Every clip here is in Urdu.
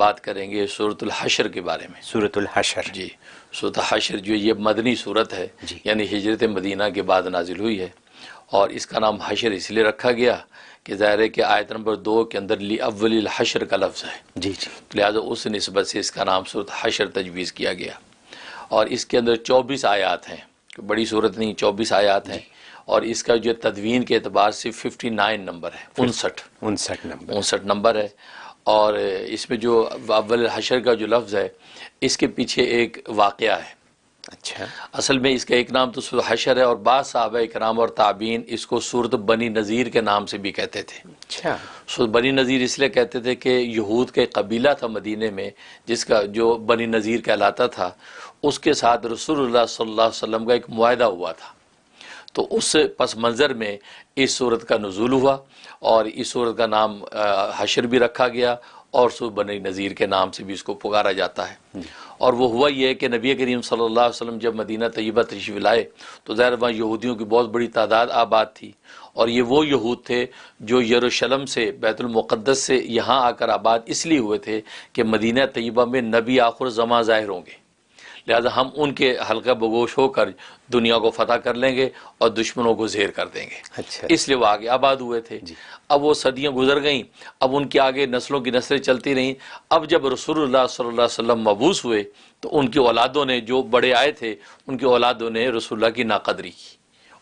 بات کریں گے سورۃ الحشر کے بارے میں۔ سورۃ الحشر، جی، سورۃ الحشر جو یہ مدنی صورت ہے، جی، یعنی ہجرت مدینہ کے بعد نازل ہوئی ہے، اور اس کا نام حشر اس لیے رکھا گیا کہ ظاہر ہے کہ آیت نمبر 2 کے اندر اول الحشر کا لفظ ہے، جی جی، لہٰذا اس نسبت سے اس کا نام سورۃ حشر تجویز کیا گیا۔ اور اس کے اندر 24 آیات ہیں، بڑی صورت نہیں، 24 آیات ہیں، اور اس کا جو تدوین کے اعتبار سے 59 نمبر ہے، 59 نمبر ہے۔ اور اس میں جو اول الحشر کا جو لفظ ہے، اس کے پیچھے ایک واقعہ ہے۔ اچھا، اصل میں اس کا ایک نام تو سورۃ حشر ہے، اور بعض صحابہ اکرام اور تابعین اس کو سورۃ بنی نذیر کے نام سے بھی کہتے تھے۔ اچھا، سورۃ بنی نذیر اس لیے کہتے تھے کہ یہود کا ایک قبیلہ تھا مدینے میں جس کا جو بنی نذیر کہلاتا تھا، اس کے ساتھ رسول اللہ صلی اللہ علیہ وسلم کا ایک معاہدہ ہوا تھا، تو اس پس منظر میں اس صورت کا نزول ہوا، اور اس صورت کا نام حشر بھی رکھا گیا، اور سورۃ بنی نذیر کے نام سے بھی اس کو پکارا جاتا ہے۔ اور وہ ہوا یہ کہ نبی کریم صلی اللہ علیہ وسلم جب مدینہ طیبہ تشریف لائے تو ظاہر وہاں یہودیوں کی بہت بڑی تعداد آباد تھی، اور یہ وہ یہود تھے جو یروشلم سے، بیت المقدس سے یہاں آ کر آباد اس لیے ہوئے تھے کہ مدینہ طیبہ میں نبی آخر زماں ظاہر ہوں گے، لہذا ہم ان کے حلقہ بگوش ہو کر دنیا کو فتح کر لیں گے اور دشمنوں کو زیر کر دیں گے، اچھا، اس لیے وہ آگے آباد ہوئے تھے۔ اب وہ صدیاں گزر گئیں، اب ان کے آگے نسلوں کی نسلیں چلتی رہیں۔ اب جب رسول اللہ صلی اللہ علیہ وسلم مبعوث ہوئے تو ان کی اولادوں نے، جو بڑے آئے تھے، ان کی اولادوں نے رسول اللہ کی ناقدری کی،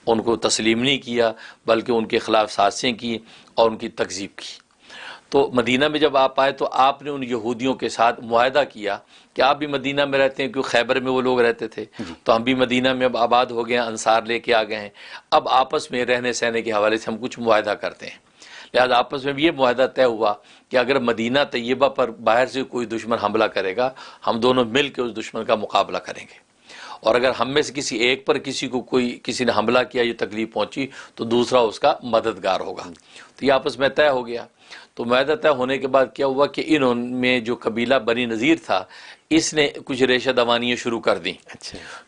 ان کو تسلیم نہیں کیا، بلکہ ان کے خلاف سازشیں کی اور ان کی تکذیب کی۔ تو مدینہ میں جب آپ آئے تو آپ نے ان یہودیوں کے ساتھ معاہدہ کیا کہ آپ بھی مدینہ میں رہتے ہیں، کیونکہ خیبر میں وہ لوگ رہتے تھے، تو ہم بھی مدینہ میں اب آباد ہو گئے ہیں، انصار لے کے آ گئے ہیں، اب آپس میں رہنے سہنے کے حوالے سے ہم کچھ معاہدہ کرتے ہیں۔ لہذا آپس میں بھی یہ معاہدہ طے ہوا کہ اگر مدینہ طیبہ پر باہر سے کوئی دشمن حملہ کرے گا، ہم دونوں مل کے اس دشمن کا مقابلہ کریں گے، اور اگر ہم میں سے کسی ایک پر کسی نے حملہ کیا، یہ تکلیف پہنچی، تو دوسرا اس کا مددگار ہوگا۔ تو یہ آپس میں طے ہو گیا۔ تو معاہدہ طے ہونے کے بعد کیا ہوا کہ انہوں میں جو قبیلہ بنی نذیر تھا، اس نے کچھ ریشہ دوانیاں شروع کر دیں،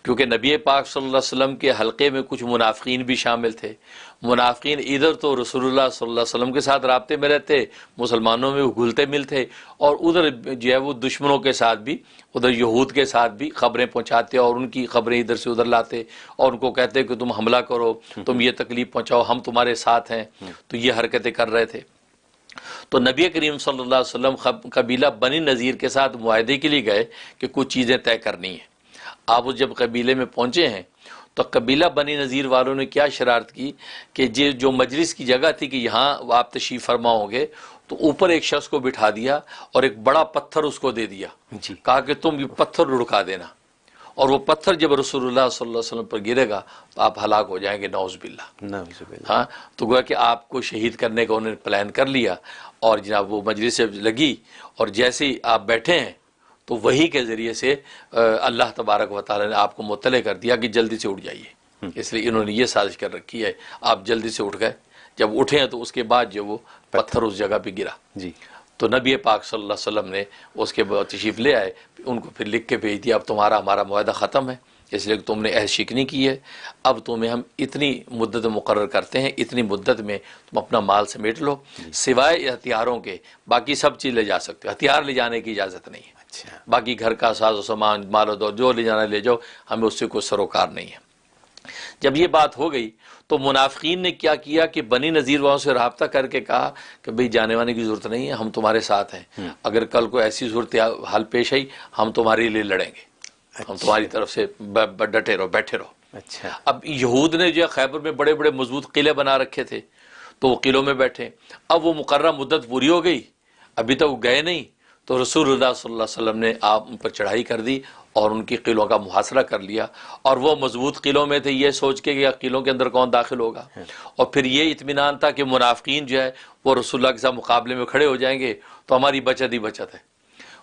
کیونکہ نبی پاک صلی اللہ علیہ وسلم کے حلقے میں کچھ منافقین بھی شامل تھے۔ منافقین ادھر تو رسول اللہ صلی اللہ علیہ وسلم کے ساتھ رابطے میں رہتے، مسلمانوں میں وہ گھلتے ملتے، اور ادھر جو ہے وہ دشمنوں کے ساتھ بھی، ادھر یہود کے ساتھ بھی خبریں پہنچاتے، اور ان کی خبریں ادھر سے ادھر لاتے، اور ان کو کہتے کہ تم حملہ کرو، تم یہ تکلیف پہنچاؤ، ہم تمہارے ساتھ ہیں۔ تو یہ حرکتیں کر رہے تھے۔ تو نبی کریم صلی اللہ علیہ وسلم قبیلہ بنی نذیر کے ساتھ معاہدے کے لیے گئے کہ کچھ چیزیں طے کرنی ہیں۔ آپ جب قبیلے میں پہنچے ہیں تو قبیلہ بنی نذیر والوں نے کیا شرارت کی کہ جو مجلس کی جگہ تھی کہ یہاں آپ تشریف فرما ہوں گے، تو اوپر ایک شخص کو بٹھا دیا اور ایک بڑا پتھر اس کو دے دیا، کہا کہ تم یہ پتھر لڑکا دینا، اور وہ پتھر جب رسول اللہ صلی اللہ علیہ وسلم پر گرے گا تو آپ ہلاک ہو جائیں گے، نعوذ باللہ۔ ہاں، تو گویا کہ آپ کو شہید کرنے کا انہوں نے پلان کر لیا، اور جناب وہ مجلس سے لگی، اور جیسے ہی آپ بیٹھے ہیں تو وحی کے ذریعے سے اللہ تبارک و تعالی نے آپ کو مطلع کر دیا کہ جلدی سے اٹھ جائیے۔ اس لیے انہوں نے یہ سازش کر رکھی ہے، آپ جلدی سے اٹھ گئے۔ جب اٹھے ہیں تو اس کے بعد جو وہ پتھر اس جگہ پہ گرا، تو نبی پاک صلی اللہ علیہ وسلم نے اس کے بعد تشریف لے آئے، ان کو پھر لکھ کے بھیج دیا، اب تمہارا ہمارا معاہدہ ختم ہے، اس لیے کہ تم نے عہد شکنی کی ہے، اب تمہیں ہم اتنی مدت مقرر کرتے ہیں، اتنی مدت میں تم اپنا مال سمیٹ لو، سوائے ہتھیاروں کے باقی سب چیز لے جا سکتے ہو، ہتھیار لے جانے کی اجازت نہیں ہے، باقی گھر کا ساز و سامان، مال و دولت جو لے جانا لے جاؤ، ہمیں اس سے کوئی سروکار نہیں ہے۔ جب یہ بات ہو گئی تو منافقین نے کیا کیا کہ بنی نذیر والوں سے رابطہ کر کے کہا کہ بھئی جانے وانے کی ضرورت نہیں ہے، ہم تمہارے ساتھ ہیں، اگر کل کو ایسی صورت حال پیش آئی ہم تمہارے لیے لڑیں گے، ہم تمہاری طرف سے ڈٹے رہو، بیٹھے رہو۔ اب یہود نے جو خیبر میں بڑے بڑے مضبوط قلعے بنا رکھے تھے، تو وہ قلعوں میں بیٹھے، اب وہ مقررہ مدت پوری ہو گئی، ابھی تک وہ گئے نہیں، تو رسول اللہ صلی اللہ علیہ وسلم نے آپ ان پر چڑھائی کر دی اور ان کی قلعوں کا محاصرہ کر لیا، اور وہ مضبوط قلعوں میں تھے، یہ سوچ کے کہ قلعوں کے اندر کون داخل ہوگا، اور پھر یہ اطمینان تھا کہ منافقین جو ہے وہ رسول اللہ کے ساتھ مقابلے میں کھڑے ہو جائیں گے تو ہماری بچت ہی بچت ہے۔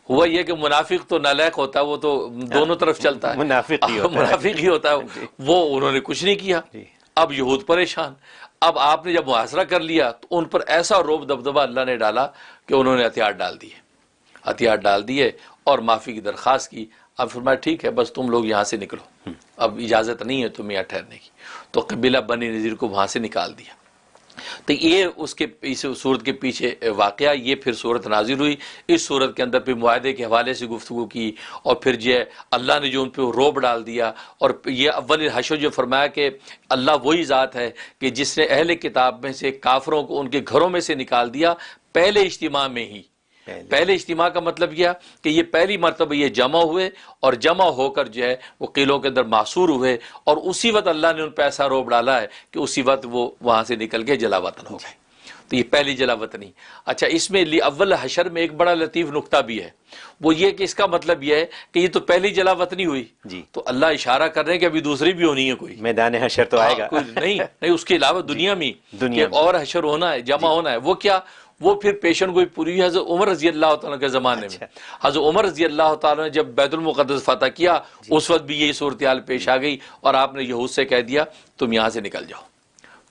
ہوا یہ کہ منافق تو نالائق ہوتا ہے، وہ تو دونوں طرف چلتا ہے، منافق ہی ہوتا ہے، وہ انہوں نے کچھ نہیں کیا۔ اب یہود پریشان، اب آپ نے جب محاصرہ کر لیا تو ان پر ایسا روب دبدبہ اللہ نے ڈالا کہ انہوں نے ہتھیار ڈال دیے اور معافی کی درخواست کی۔ اب فرمایا ٹھیک ہے، بس تم لوگ یہاں سے نکلو، اب اجازت نہیں ہے تمہیں یہاں ٹھہرنے کی، تو قبیلہ بنی نذیر کو وہاں سے نکال دیا۔ تو یہ اس کے اس صورت کے پیچھے واقعہ، یہ پھر صورت نازل ہوئی. اس صورت کے اندر پھر معاہدے کے حوالے سے گفتگو کی، اور پھر جو ہے اللہ نے جو ان پہ روب ڈال دیا. اور یہ اول حشر جو فرمایا کہ اللہ وہی ذات ہے کہ جس نے اہل کتاب میں سے کافروں کو ان کے گھروں میں سے نکال دیا پہلے اجتماع میں ہی. پہلے اجتماع کا مطلب کیا کہ یہ پہلی مرتبہ یہ جمع ہوئے، اور جمع ہو کر جو ہے وہ قلعوں کے اندر محصور ہوئے، اور اسی وقت اللہ نے ان پہ ایسا روب ڈالا ہے کہ اسی وقت وہ وہاں سے نکل کے جلا وطن ہو گئے. تو یہ پہلی جلا وطنی. اچھا، اس میں اول حشر میں ایک بڑا لطیف نقطہ بھی ہے، وہ یہ کہ اس کا مطلب یہ ہے کہ یہ تو پہلی جلا وطنی ہوئی جی، تو اللہ اشارہ کر رہے ہیں کہ ابھی دوسری بھی ہونی ہے، کوئی میدان حشر تو آئے گا. نہیں اس کے علاوہ دنیا میں کہ اور حشر ہونا ہے، جمع ہونا ہے. وہ کیا؟ وہ پھر پیشن گوئی پوری ہوئی حضرت عمر رضی اللہ تعالیٰ کے زمانے میں. حضرت عمر رضی اللہ تعالیٰ نے جب بیت المقدس فتح کیا اس وقت بھی یہی صورتحال پیش آ گئی، اور آپ نے یہود سے کہہ دیا تم یہاں سے نکل جاؤ.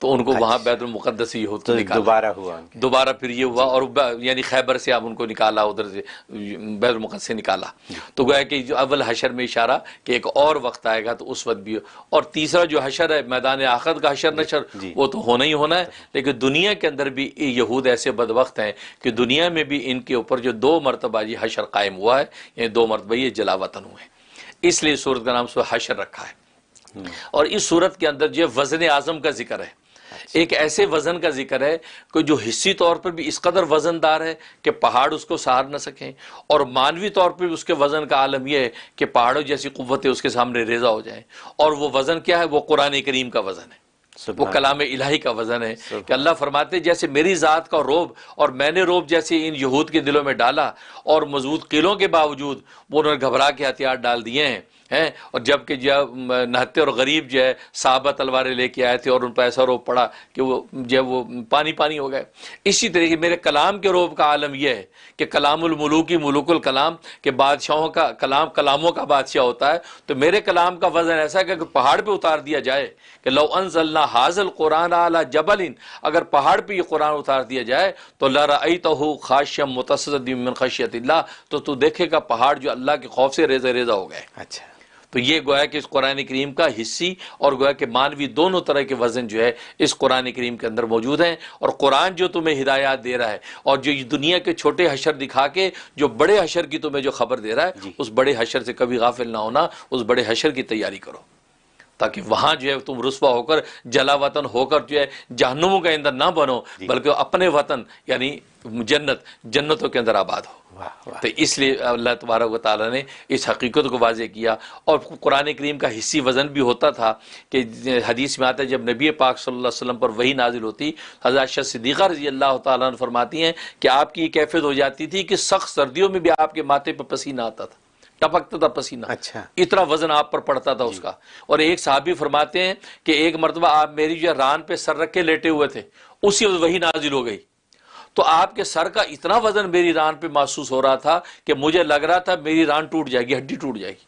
تو ان کو وہاں بیت المقدس سے یہود نکالا، دوبارہ پھر یہ ہوا، اور یعنی خیبر سے آپ ان کو نکالا، ادھر سے بیت المقدس سے نکالا. تو گویا کہ جو اول حشر میں اشارہ کہ ایک اور وقت آئے گا تو اس وقت بھی. اور تیسرا جو حشر ہے میدان آخرت کا حشر نشر، وہ تو ہونا ہی ہونا ہے. لیکن دنیا کے اندر بھی یہود ایسے بدبخت ہیں کہ دنیا میں بھی ان کے اوپر جو 2 مرتبہ یہ حشر قائم ہوا ہے، یعنی 2 مرتبہ یہ جلا وطن ہوئے، اس لیے سورت کا نام سورہ حشر رکھا ہے. اور اس سورت کے اندر جو وزن اعظم کا ذکر ہے، ایک ایسے وزن کا ذکر ہے کہ جو حصی طور پر بھی اس قدر وزن دار ہے کہ پہاڑ اس کو سہار نہ سکیں، اور مانوی طور پر بھی اس کے وزن کا عالم یہ ہے کہ پہاڑوں جیسی قوتیں اس کے سامنے ریزہ ہو جائیں. اور وہ وزن کیا ہے؟ وہ قرآن کریم کا وزن ہے، وہ کلام الہی کا وزن ہے. کہ اللہ فرماتے جیسے میری ذات کا روب، اور میں نے روب جیسے ان یہود کے دلوں میں ڈالا، اور مضبوط قلعوں کے باوجود وہ انہوں نے گھبرا کے ہتھیار ڈال دیے ہیں، اور جب کہ جب نہتے اور غریب جو ہے صحابہ تلواریں لے کے آئے تھے اور ان پر ایسا روب پڑا کہ وہ جب وہ پانی پانی ہو گئے. اسی طریقے میرے کلام کے روب کا عالم یہ ہے کہ کلام الملوکی ملوک الکلام، کہ بادشاہوں کا کلام کلاموں کا بادشاہ ہوتا ہے. تو میرے کلام کا وزن ایسا ہے کہ پہاڑ پہ اتار دیا جائے کہ لو انزلنا ھذا القرآن علی جبل، اگر پہاڑ پہ یہ قرآن اتار دیا جائے تو لرأیتہ خاشعا متصدعا من خشیۃ اللہ، تو دیکھے گا پہاڑ جو اللہ کے خوف سے ریزہ ریزہ ہو گئے. اچھا، تو یہ گویا کہ اس قرآن کریم کا حصی اور گویا کہ مانوی دونوں طرح کے وزن جو ہے اس قرآن کریم کے اندر موجود ہیں. اور قرآن جو تمہیں ہدایات دے رہا ہے، اور جو دنیا کے چھوٹے حشر دکھا کے جو بڑے حشر کی تمہیں جو خبر دے رہا ہے، اس بڑے حشر سے کبھی غافل نہ ہونا، اس بڑے حشر کی تیاری کرو، تاکہ وہاں جو ہے تم رسوا ہو کر جلا وطن ہو کر جو ہے جہنموں کے اندر نہ بنو، بلکہ اپنے وطن یعنی جنتوں کے اندر آباد ہو. تو اس لیے اللہ تبارک و تعالیٰ نے اس حقیقت کو واضح کیا. اور قرآن کریم کا حصی وزن بھی ہوتا تھا کہ حدیث میں آتا ہے جب نبی پاک صلی اللہ علیہ وسلم پر وحی نازل ہوتی، حضرت عائشہ صدیقہ رضی اللہ تعالیٰ عنہ فرماتی ہیں کہ آپ کی یہ کیفیت ہو جاتی تھی کہ سخت سردیوں میں بھی آپ کے ماتھے پہ پسینہ آتا تھا، ٹپکتا تھا پسینہ. اچھا، اتنا وزن آپ پر پڑتا تھا اس کا. اور ایک صحابی فرماتے ہیں کہ ایک مرتبہ آپ میری جو ران پہ سر رکھ کے لیٹے ہوئے تھے، اسی وقت وحی نازل ہو گئی، تو آپ کے سر کا اتنا وزن میری ران پہ محسوس ہو رہا تھا کہ مجھے لگ رہا تھا میری ران ٹوٹ جائے گی، ہڈی ٹوٹ جائے گی.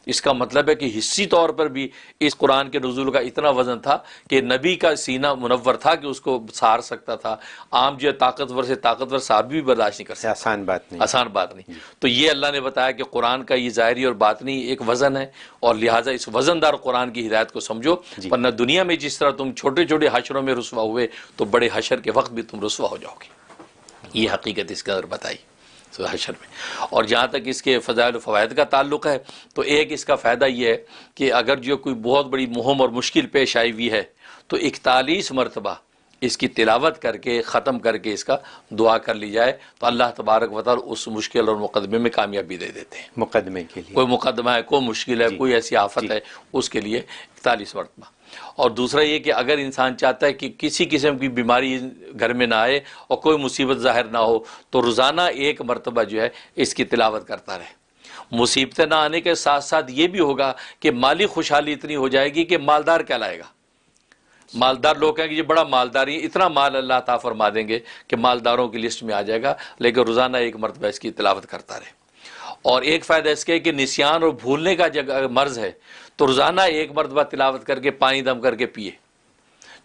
اس کا مطلب ہے کہ حصی طور پر بھی اس قرآن کے نزول کا اتنا وزن تھا کہ نبی کا سینہ منور تھا کہ اس کو سہار سکتا تھا. عام جو طاقتور سے طاقتور صحابی بھی برداشت نہیں کر سکتے. آسان بات نہیں. تو یہ اللہ نے بتایا کہ قرآن کا یہ ظاہری اور باطنی ایک وزن ہے، اور لہٰذا اس وزن دار قرآن کی ہدایت کو سمجھو. ورنہ دنیا میں جس طرح تم چھوٹے چھوٹے حشروں میں رسوا ہوئے تو بڑے حشر کے وقت بھی تم رسوا ہو جاؤ گے. یہ حقیقت اس کے اندر بتائی حشر میں. اور جہاں تک اس کے فضائل و فوائد کا تعلق ہے تو ایک اس کا فائدہ یہ ہے کہ اگر جو کوئی بہت بڑی مہم اور مشکل پیش آئی ہوئی ہے تو 41 مرتبہ اس کی تلاوت کر کے ختم کر کے اس کا دعا کر لی جائے تو اللہ تبارک و تعالی اس مشکل اور مقدمے میں کامیابی دے دیتے ہیں. مقدمے کے لیے کوئی مقدمہ ہے، کوئی مشکل ہے، کوئی ایسی آفت ہے، اس کے لیے 41 مرتبہ. اور دوسرا یہ کہ اگر انسان چاہتا ہے کہ کسی قسم کی بیماری گھر میں نہ آئے اور کوئی مصیبت ظاہر نہ ہو تو روزانہ 1 مرتبہ جو ہے اس کی تلاوت کرتا رہے. مصیبتیں نہ آنے کے ساتھ ساتھ یہ بھی ہوگا کہ مالی خوشحالی اتنی ہو جائے گی کہ مالدار کہلائے گا. مالدار لوگ کہیں کہ یہ بڑا مالدار ہے، اتنا مال اللہ عطا فرما دیں گے کہ مالداروں کی لسٹ میں آ جائے گا. لیکن روزانہ 1 مرتبہ اس کی تلاوت کرتا رہے. اور ایک فائدہ اس کے کہ نسیان اور بھولنے کا جگہ مرض ہے تو روزانہ 1 مرتبہ تلاوت کر کے پانی دم کر کے پیے.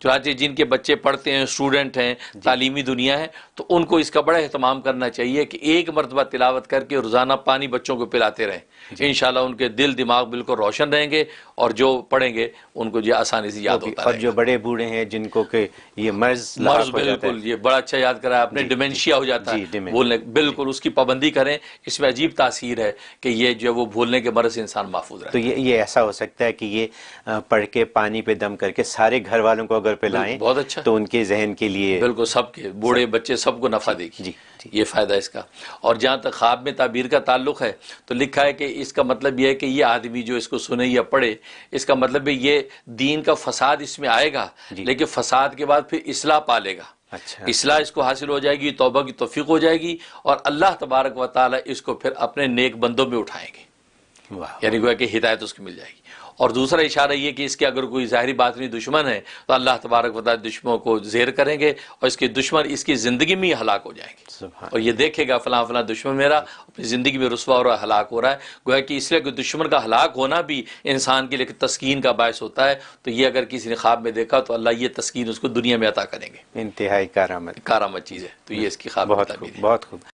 چنانچہ جن کے بچے پڑھتے ہیں، اسٹوڈنٹ ہیں، تعلیمی دنیا ہے، تو ان کو اس کا بڑا اہتمام کرنا چاہیے کہ 1 مرتبہ تلاوت کر کے روزانہ پانی بچوں کو پلاتے رہیں. انشاءاللہ ان کے دل دماغ بالکل روشن رہیں گے اور جو پڑھیں گے ان کو جو آسانی سے یاد ہوتا اور رہے جو بڑے بوڑھے ہیں جن کو کہ یہ مرض لاحق ہو جاتا ہے، بالکل یہ بڑا اچھا یاد کرا آپ نے، ڈیمنشیا ہو جاتا ہے بھولنے، بالکل اس کی پابندی کریں، اس میں عجیب تاثیر ہے کہ یہ جو وہ بھولنے کے مرض سے انسان محفوظ رہے. تو یہ ایسا ہو سکتا ہے کہ یہ پڑھ کے پانی پہ دم کر کے سارے گھر والوں کو اگر پلائیں بہت اچھا، تو ان کے ذہن کے لیے بالکل سب کے بوڑھے بچے سب کو نفع دے گی. جی یہ فائدہ اس کا. اور جہاں تک خواب میں تعبیر کا تعلق ہے تو لکھا ہے کہ اس کا مطلب یہ ہے کہ یہ آدمی جو اس کو سنے یا پڑھے، اس کا مطلب ہے یہ دین کا فساد اس میں آئے گا، لیکن فساد کے بعد پھر اصلاح پالے گا. اچھا اصلاح اس کو حاصل ہو جائے گی، توبہ کی توفیق ہو جائے گی، اور اللہ تبارک و تعالی اس کو پھر اپنے نیک بندوں میں اٹھائیں گے، یعنی گویا کہ ہدایت اس کو مل جائے گی. اور دوسرا اشارہ یہ کہ اس کے اگر کوئی ظاہری باطنی دشمن ہے تو اللہ تبارک و تعالی دشمنوں کو زیر کریں گے، اور اس کے دشمن اس کی زندگی میں ہی ہلاک ہو جائیں گے، اور یہ دیکھے گا فلاں فلاں دشمن میرا اپنی زندگی میں رسوا ہو رہا ہے، ہلاک ہو رہا ہے. گویا کہ اس لیے کہ دشمن کا ہلاک ہونا بھی انسان کے لیے تسکین کا باعث ہوتا ہے. تو یہ اگر کسی نے خواب میں دیکھا تو اللہ یہ تسکین اس کو دنیا میں عطا کریں گے. انتہائی کارآمد چیز ہے. تو یہ اس کی خواب بہت خوب، بہت خوب.